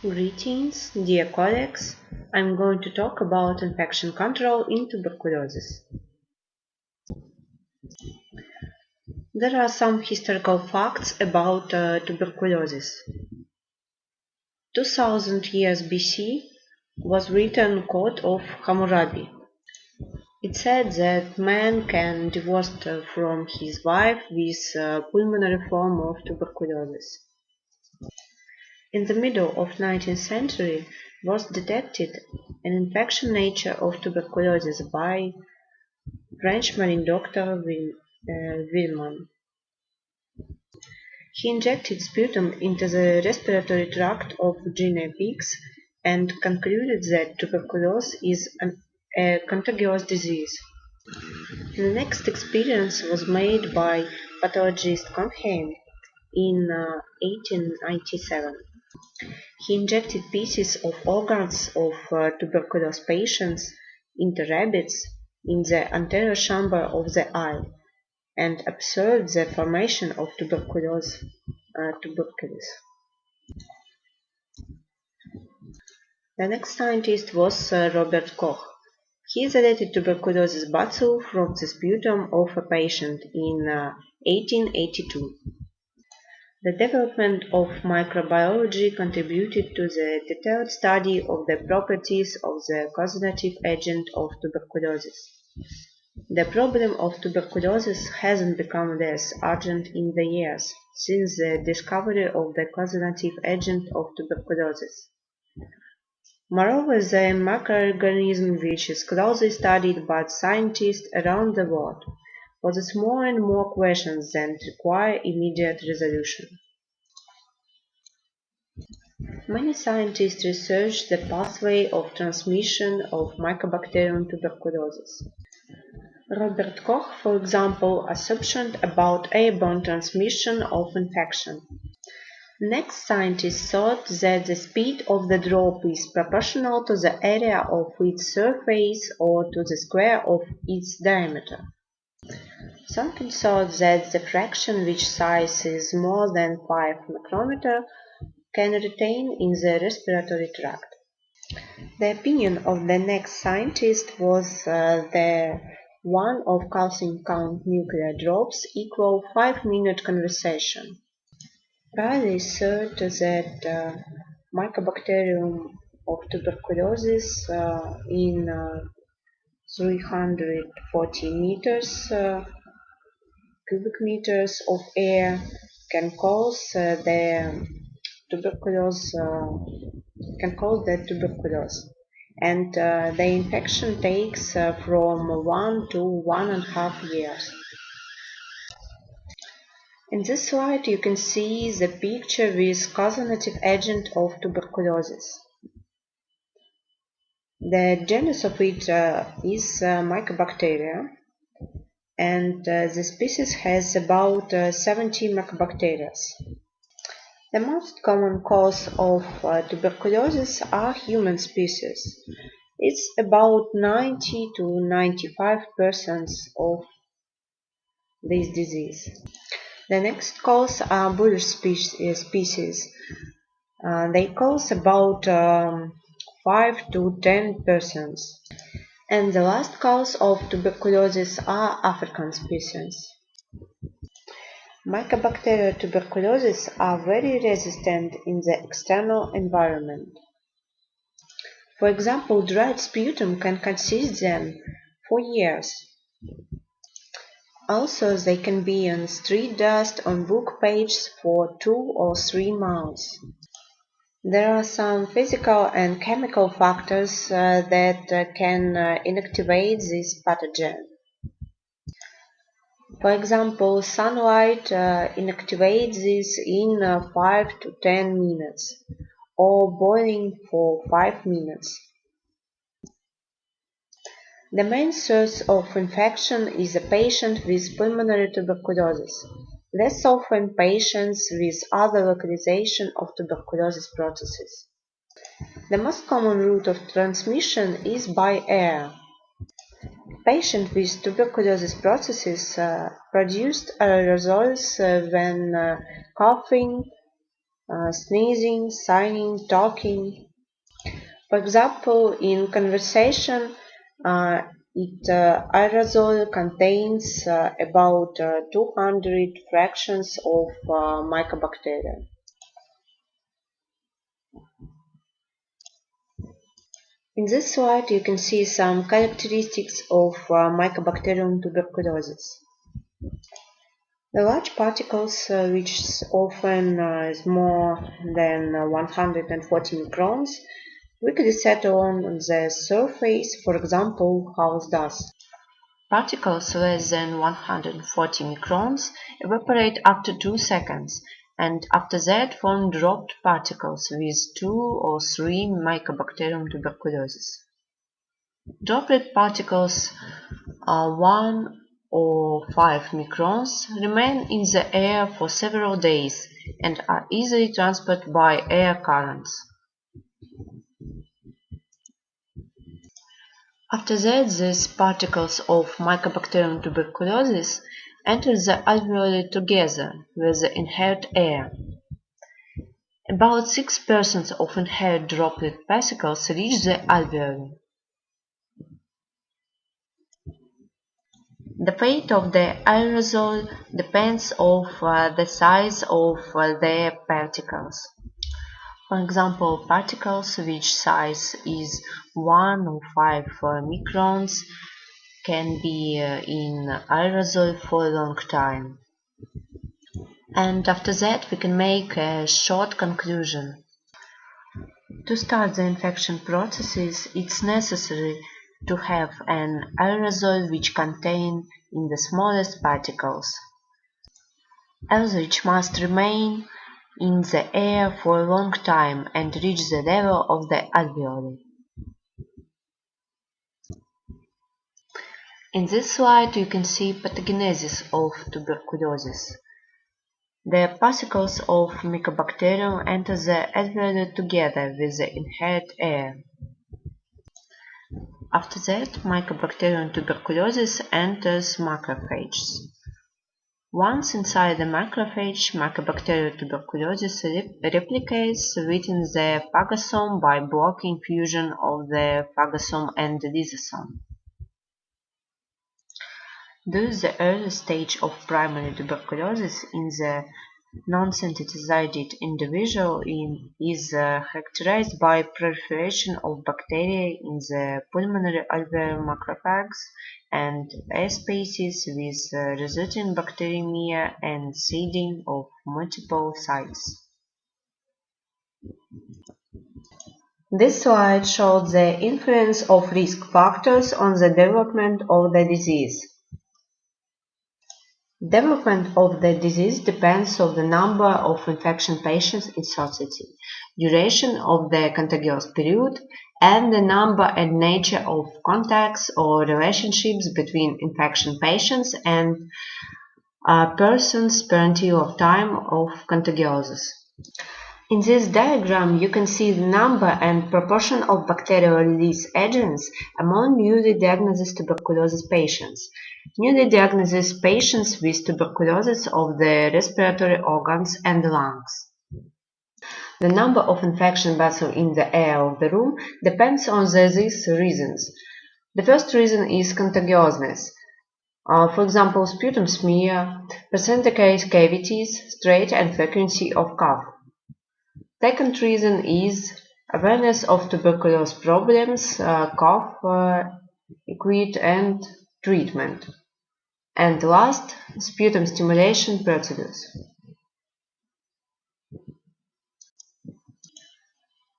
Greetings, dear colleagues. I'm going to talk about infection control in tuberculosis. There are some historical facts about tuberculosis. 2000 years BC was written Code of Hammurabi. It said that man can divorce from his wife with pulmonary form of tuberculosis. In the middle of 19th century was detected an infection nature of tuberculosis by French marine doctor Villemin. He injected sputum into the respiratory tract of guinea pigs and concluded that tuberculosis is a contagious disease. The next experiment was made by pathologist Confheim in 1897. He injected pieces of organs of tuberculosis patients into rabbits in the anterior chamber of the eye and observed the formation of tuberculosis. The next scientist was Robert Koch. He isolated tuberculosis bacilli from the sputum of a patient in 1882. The development of microbiology contributed to the detailed study of the properties of the causative agent of tuberculosis. The problem of tuberculosis hasn't become less urgent in the years since the discovery of the causative agent of tuberculosis. Moreover, the microorganism, which is closely studied by scientists around the world, poses more and more questions that require immediate resolution. Many scientists research the pathway of transmission of Mycobacterium tuberculosis. Robert Koch, for example, assumed about airborne transmission of infection. Next, scientists thought that the speed of the drop is proportional to the area of its surface or to the square of its diameter. Some thought that the fraction which size is more than 5 micrometer can retain in the respiratory tract. The opinion of the next scientist was the one of calcium count nuclear drops equal 5-minute conversation. Riley thought that Mycobacterium of tuberculosis in 340 meters cubic meters of air can cause the tuberculosis, and the infection takes from 1 to 1.5 years. In this slide you can see the picture with causative agent of tuberculosis. The genus of it is Mycobacteria, and the species has about 70 Mycobacteria. The most common cause of tuberculosis are human species. It's about 90 to 95% of this disease. The next cause are bullish species. They cause about 5 to 10%. And the last cause of tuberculosis are African species. Mycobacterial tuberculosis are very resistant in the external environment. For example, dried sputum can consist them for years. Also, they can be on street dust on book pages for 2 or 3 months. There are some physical and chemical factors that can inactivate this pathogen. For example, sunlight inactivates this in 5 to 10 minutes, or boiling for 5 minutes. The main source of infection is a patient with pulmonary tuberculosis, less often patients with other localization of tuberculosis processes. The most common route of transmission is by air. Patients with tuberculosis processes produced aerosols when coughing, sneezing, signing, talking. For example, in conversation, aerosol contains about 200 fractions of mycobacteria. In this slide, you can see some characteristics of Mycobacterium tuberculosis. The large particles, which often is more than 140 microns, quickly settle on the surface, for example, house dust. Particles less than 140 microns evaporate after 2 seconds, and after that form dropped particles with 2 or 3 Mycobacterium tuberculosis. Droplet particles are 1 or 5 microns, remain in the air for several days and are easily transported by air currents. After that, these particles of Mycobacterium tuberculosis enter the alveoli together with the inhaled air. About 6% of inhaled droplet particles reach the alveoli. The fate of the aerosol depends on the size of their particles. For example, particles which size is 1 or 5 microns can be in aerosol for a long time. And after that we can make a short conclusion. To start the infection processes, it's necessary to have an aerosol which contain in the smallest particles, also which must remain in the air for a long time and reach the level of the alveoli. In this slide you can see pathogenesis of tuberculosis. The particles of Mycobacterium enter the alveoli together with the inhaled air. After that, Mycobacterium tuberculosis enters macrophages. Once inside the macrophage, Mycobacterium tuberculosis replicates within the phagosome by blocking fusion of the phagosome and lysosome. Thus, the early stage of primary tuberculosis in the non-synthesized individual is characterized by proliferation of bacteria in the pulmonary alveolar macrophages and aspaces with resulting bacteremia and seeding of multiple sites. This slide shows the influence of risk factors on the development of the disease. Development of the disease depends on the number of infection patients in society, duration of the contagious period, and the number and nature of contacts or relationships between infection patients and persons per until of time of contagiosis. In this diagram, you can see the number and proportion of bacterial release agents among newly diagnosed tuberculosis patients. Newly diagnosed patients with tuberculosis of the respiratory organs and the lungs. The number of infection bacilli in the air of the room depends on these reasons. The first reason is contagiousness. For example, sputum smear, percentage cavities, straight and frequency of cough. Second reason is awareness of tuberculosis problems, cough, equate and treatment. And last, sputum stimulation procedures.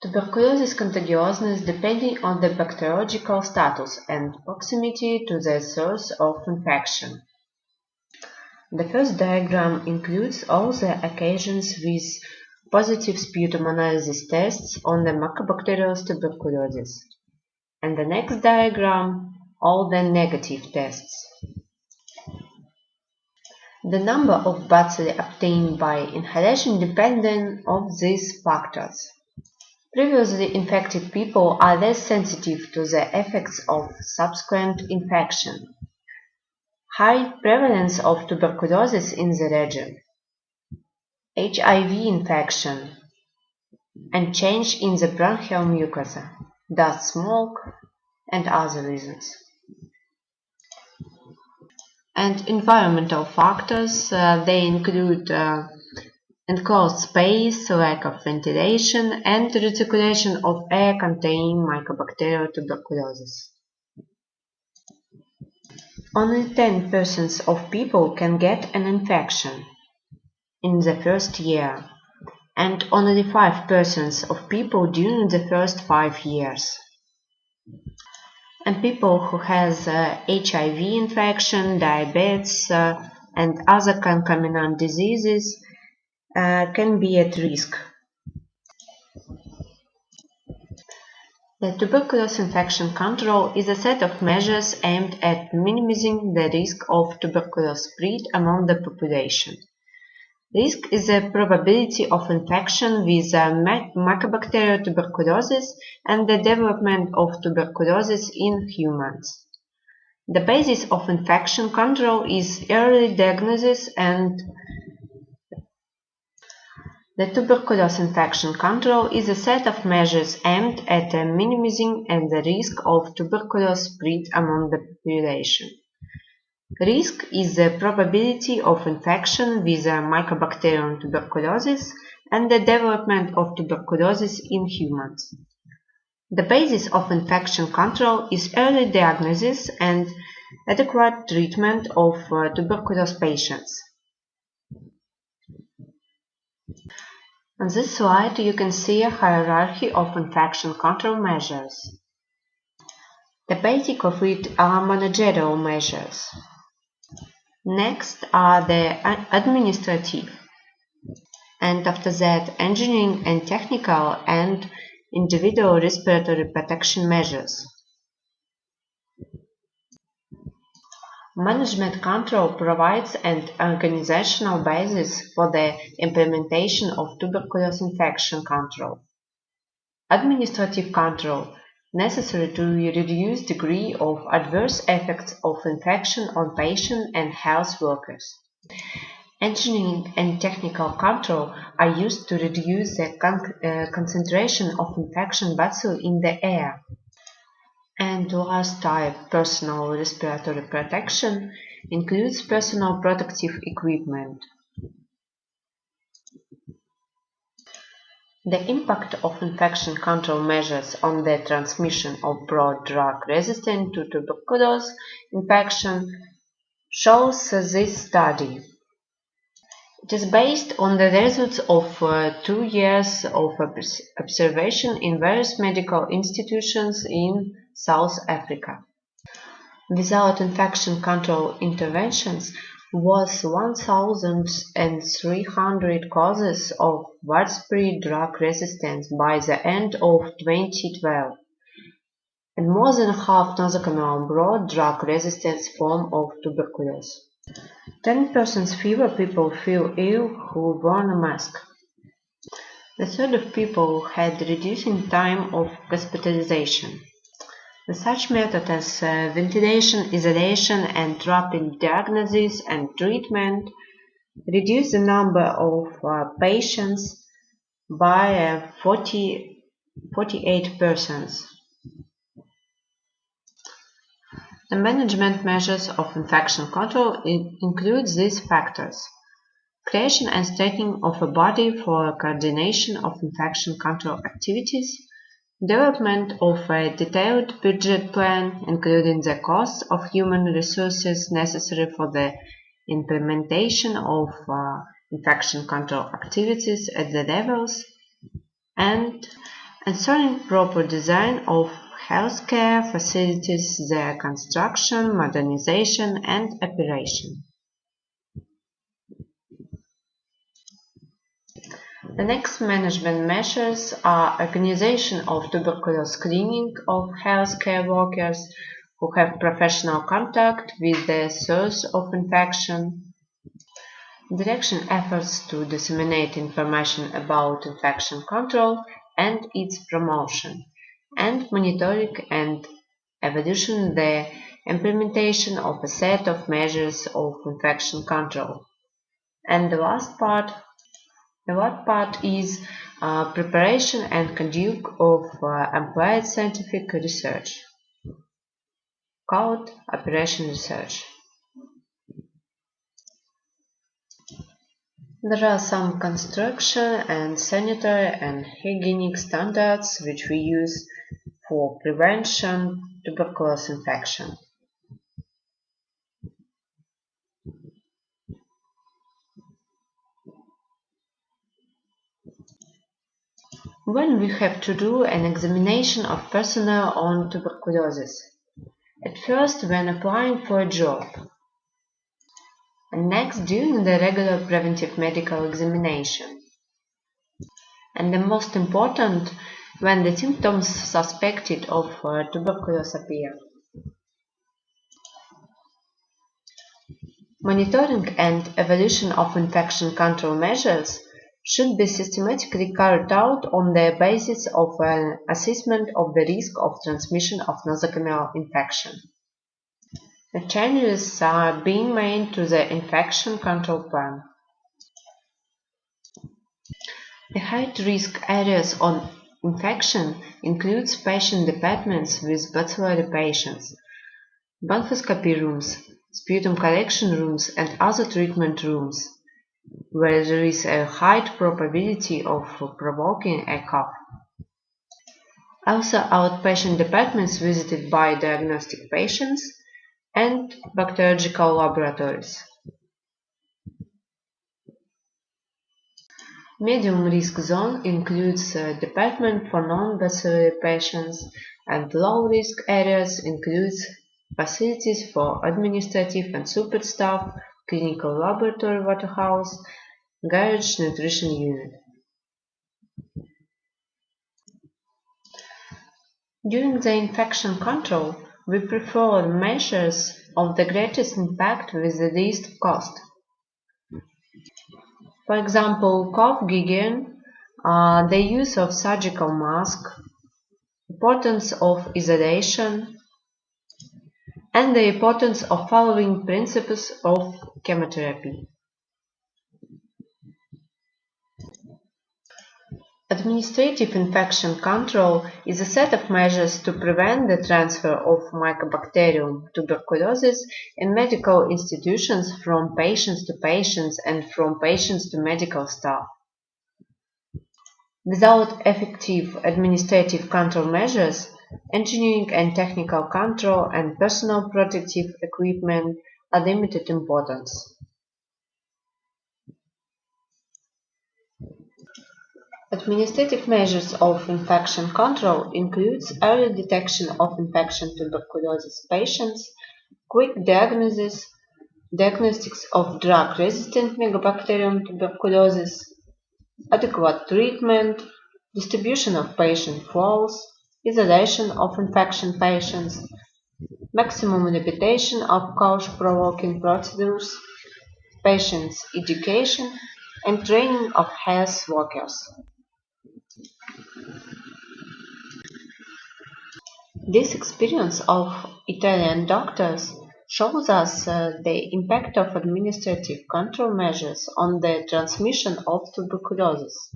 Tuberculosis contagiousness depending on the bacteriological status and proximity to the source of infection. The first diagram includes all the occasions with positive sputum analysis tests on the Mycobacterial tuberculosis, and the next diagram all the negative tests. The number of bacilli obtained by inhalation depends on these factors. Previously infected people are less sensitive to the effects of subsequent infection. High prevalence of tuberculosis in the region. HIV infection and change in the bronchial mucosa, dust, smoke, and other reasons. And environmental factors, they include enclosed space, lack of ventilation, and recirculation of air containing Mycobacterial tuberculosis. Only 10% of people can get an infection in the first year, and only 5% of people during the first 5 years. And people who has HIV infection, diabetes, and other concomitant diseases can be at risk. The tuberculosis infection control is a set of measures aimed at minimizing the risk of tuberculosis spread among the population. Risk is the probability of infection with Mycobacterial tuberculosis and the development of tuberculosis in humans. The basis of infection control is early diagnosis, and the tuberculosis infection control is a set of measures aimed at minimizing the risk of tuberculosis spread among the population. Risk is the probability of infection with Mycobacterium tuberculosis and the development of tuberculosis in humans. The basis of infection control is early diagnosis and adequate treatment of tuberculosis patients. On this slide you can see a hierarchy of infection control measures. The basic of it are managerial measures. Next are the administrative, and after that engineering and technical and individual respiratory protection measures. Management control provides an organizational basis for the implementation of tuberculosis infection control. Administrative control necessary to reduce degree of adverse effects of infection on patients and health workers. Engineering and technical control are used to reduce the concentration of infection bacilli in the air. And last type, personal respiratory protection, includes personal protective equipment. The impact of infection control measures on the transmission of broad drug-resistant to tuberculosis infection shows this study. It is based on the results of 2 years of observation in various medical institutions in South Africa. Without infection control interventions, was 1,300 causes of widespread drug resistance by the end of 2012, and more than half nosocomial broad drug resistance form of tuberculosis. 10% fewer people feel ill who wear a mask. A third of people had reducing time of hospitalization. Such methods as ventilation, isolation, and rapid diagnosis and treatment reduce the number of patients by 48%. The management measures of infection control include these factors: creation and strengthening of a body for coordination of infection control activities, development of a detailed budget plan, including the cost of human resources necessary for the implementation of infection control activities at the levels, and ensuring proper design of healthcare facilities, their construction, modernization, and operation. The next management measures are organization of tuberculosis screening of healthcare workers who have professional contact with the source of infection, direction efforts to disseminate information about infection control and its promotion, and monitoring and evaluation the implementation of a set of measures of infection control. And the last part, The last part is preparation and conduct of applied scientific research, called operation research. There are some construction and sanitary and hygienic standards which we use for prevention tuberculosis infection. When we have to do an examination of personnel on tuberculosis, at first when applying for a job, and next during the regular preventive medical examination, and the most important when the symptoms suspected of tuberculosis appear. Monitoring and evaluation of infection control measures should be systematically carried out on the basis of an assessment of the risk of transmission of nosocomial infection. The changes are being made to the infection control plan. The high-risk areas on infection includes patient departments with bacillary patients, bronchoscopy rooms, sputum collection rooms and other treatment rooms, where there is a high probability of provoking a cough. Also outpatient departments visited by diagnostic patients and bacteriological laboratories. Medium risk zone includes department for non-bacillary patients, and low risk areas includes facilities for administrative and support staff, clinical laboratory warehouse, garage nutrition unit. During the infection control, we prefer measures of the greatest impact with the least cost. For example, cough hygiene, the use of surgical mask, importance of isolation, and the importance of following principles of chemotherapy. Administrative infection control is a set of measures to prevent the transfer of Mycobacterium tuberculosis in medical institutions from patients to patients and from patients to medical staff. Without effective administrative control measures, engineering and technical control and personal protective equipment are limited importance. Administrative measures of infection control includes early detection of infection tuberculosis patients, quick diagnosis, diagnostics of drug-resistant Mycobacterium tuberculosis, adequate treatment, distribution of patient flows, isolation of infection patients, maximum limitation of cause-provoking procedures, patients' education, and training of health workers. This experience of Italian doctors shows us the impact of administrative control measures on the transmission of tuberculosis.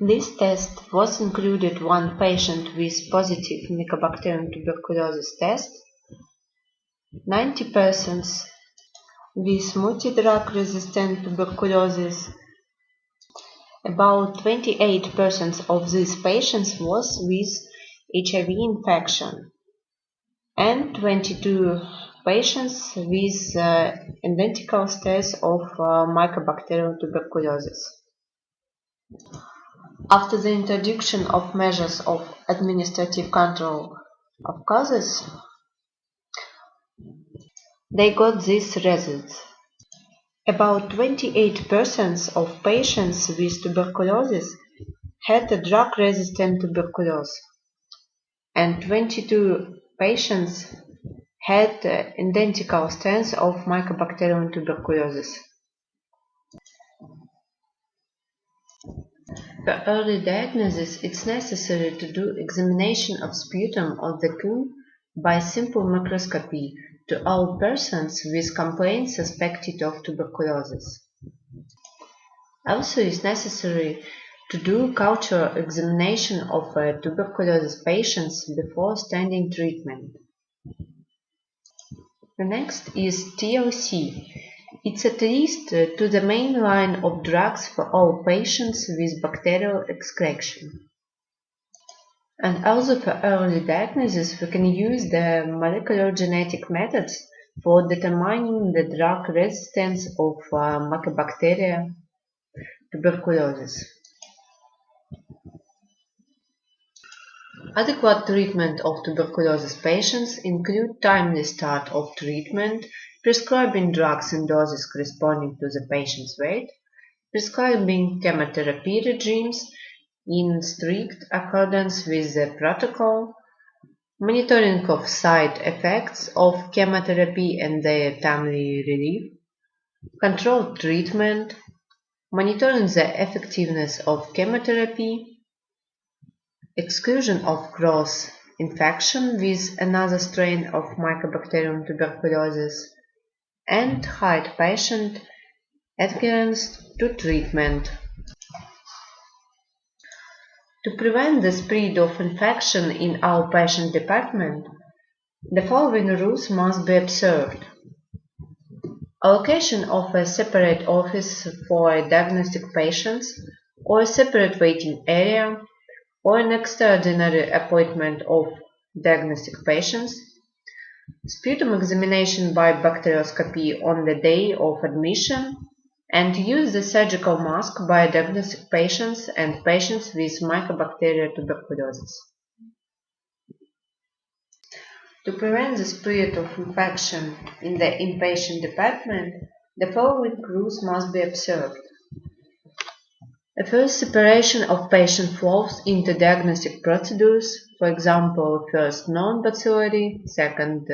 This test was included one patient with positive Mycobacterium tuberculosis test, 90 persons with multi-drug resistant tuberculosis. About 28% of these patients was with HIV infection, and 22 patients with identical status of Mycobacterium tuberculosis. After the introduction of measures of administrative control of causes, they got these results. About 28% of patients with tuberculosis had a drug-resistant tuberculosis, and 22 patients had identical strains of Mycobacterium tuberculosis. For early diagnosis, it's necessary to do examination of sputum of the cum by simple microscopy to all persons with complaints suspected of tuberculosis. Also, it's necessary to do cultural examination of tuberculosis patients before starting treatment. The next is TLC. It's at least to the main line of drugs for all patients with bacterial excretion. And also for early diagnosis, we can use the molecular genetic methods for determining the drug resistance of Mycobacteria tuberculosis. Adequate treatment of tuberculosis patients include timely start of treatment, prescribing drugs in doses corresponding to the patient's weight, prescribing chemotherapy regimes in strict accordance with the protocol, monitoring of side effects of chemotherapy and their timely relief, controlled treatment, monitoring the effectiveness of chemotherapy, exclusion of cross-infection with another strain of Mycobacterium tuberculosis, and high patient adherence to treatment. To prevent the spread of infection in outpatient department, the following rules must be observed. Allocation of a separate office for diagnostic patients, or a separate waiting area, or an extraordinary appointment of diagnostic patients, sputum examination by bacterioscopy on the day of admission, and use the surgical mask by diagnostic patients and patients with Mycobacteria tuberculosis. To prevent the spread of infection in the inpatient department, the following rules must be observed. A first separation of patient flows into diagnostic procedures, for example, first non-bacillary, second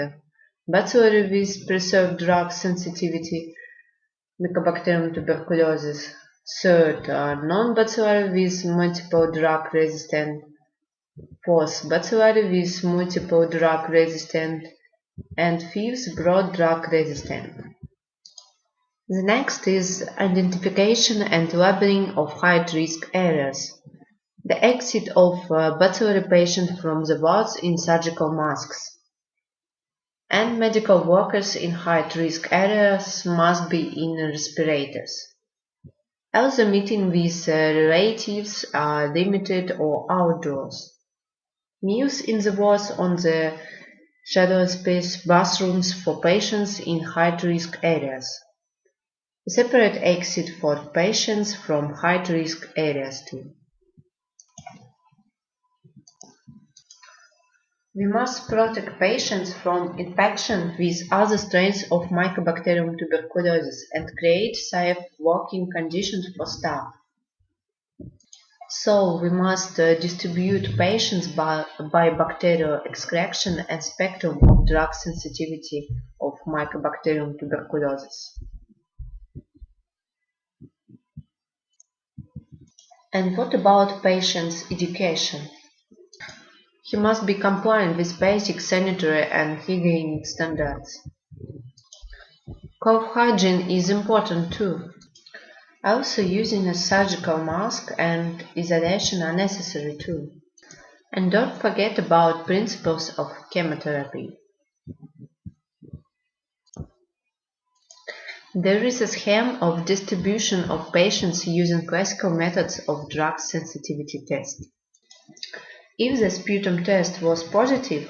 bacillary with preserved drug sensitivity, Mycobacterium tuberculosis, third non-bacillary with multiple drug resistant, fourth bacillary with multiple drug resistant, and fifth broad drug resistant. The next is identification and labeling of high-risk areas. The exit of bacillary patients from the wards in surgical masks. And medical workers in high-risk areas must be in respirators. Also meeting with relatives are limited or outdoors. Meals in the wards on the shadow space bathrooms for patients in high-risk areas. A separate exit for patients from high-risk areas too. We must protect patients from infection with other strains of Mycobacterium tuberculosis and create safe working conditions for staff. So we must distribute patients by bacterial excretion and spectrum of drug sensitivity of Mycobacterium tuberculosis. And what about patients' education? He must be compliant with basic sanitary and hygienic standards. Cough hygiene is important too. Also, using a surgical mask and isolation are necessary too. And don't forget about principles of chemotherapy. There is a scheme of distribution of patients using classical methods of drug sensitivity test. If the sputum test was positive,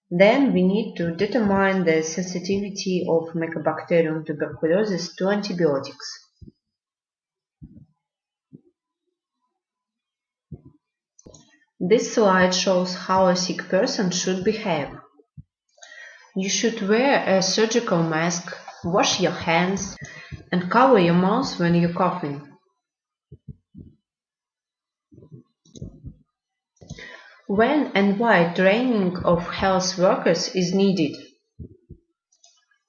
then we need to determine the sensitivity of Mycobacterium tuberculosis to antibiotics. This slide shows how a sick person should behave. You should wear a surgical mask, wash your hands, and cover your mouth when you're coughing. When and why training of health workers is needed?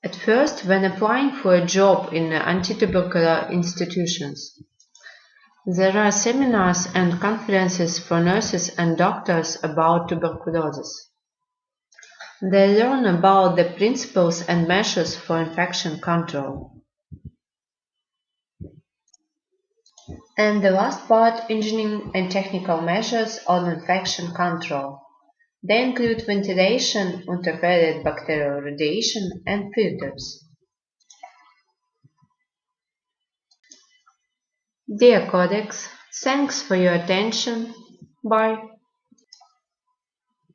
At first, when applying for a job in anti-tubercular institutions. There are seminars and conferences for nurses and doctors about tuberculosis. They learn about the principles and measures for infection control. And the last part, engineering and technical measures on infection control. They include ventilation, ultraviolet bacterial radiation, and filters. Dear Codex, thanks for your attention. Bye.